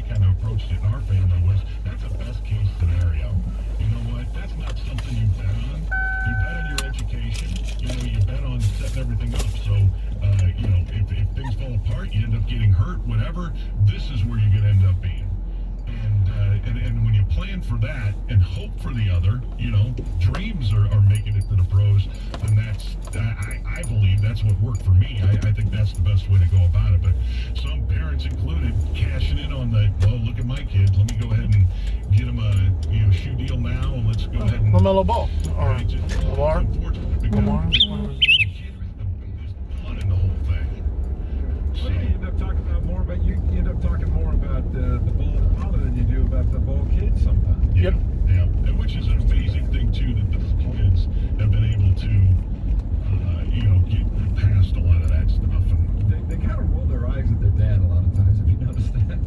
kind of approached it in our family was, that's a best case scenario. You know what? That's not something you bet on. You bet on your education. You bet on setting everything up. So, if things fall apart, you end up getting hurt, whatever, this is where you're going to end up being. And when you plan for that and hope for the other, dreams are making it to the pros, then that's, I believe that's what worked for me. I think that's the best way to go about it. But some parents included cashing in on the, well, look at my kids. Let me go ahead and get them a shoe deal now, and let's go ahead and... LaMelo Ball. Or Lamar. Lamar. There's fun in the whole thing. Well, you end up talking about more, but you end up talking more about the ball father than you do about the ball kids sometimes. Yeah, yeah. And which is an amazing thing too, that the kids have been able to, get past a lot of that stuff. And they kind of roll their eyes at their dad a lot of times. If you notice that.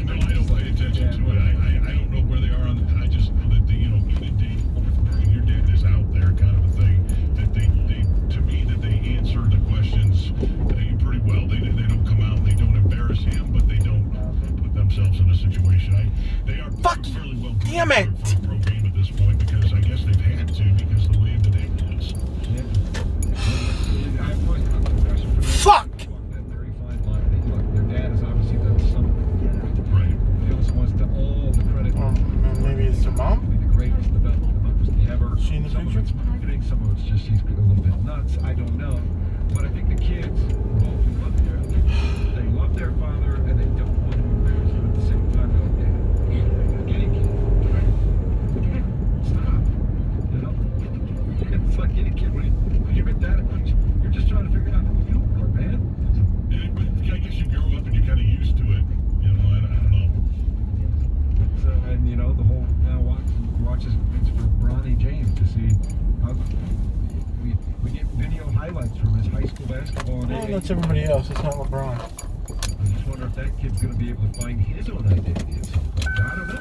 No, I don't pay attention to it. I don't know where they are on the. I just know that your dad is out there, kind of a thing. That they to me, that they answer the questions pretty well. They don't come out and they don't embarrass him, but they don't put themselves in a situation. They are fairly well damn it for a pro game at this point, because I guess they've had to, because of the way the day is. Yeah. I've always got the question for them. Fuck! That very fine line. Look, their dad has obviously done something. Right. He also wants to all the credit. Maybe it's their mom? The greatest, the best, the most ever. She in the Some picture? of it's marketing, some of it's just she's a little bit nuts. I don't know. But I think the kids both love their father, and they don't want to embarrass him at the same time. They're getting kids. Stop. It's like any kid when you're at that age, you're just trying to figure out who you are, man. Yeah, but I guess you grow up and you're kind of used to it. I don't know. So, and the whole now watches for Bronny James to see how we get video highlights from his high school basketball. Well, that's everybody else. It's not LeBron. I just wonder if that kid's going to be able to find his own identity at some point. I don't know.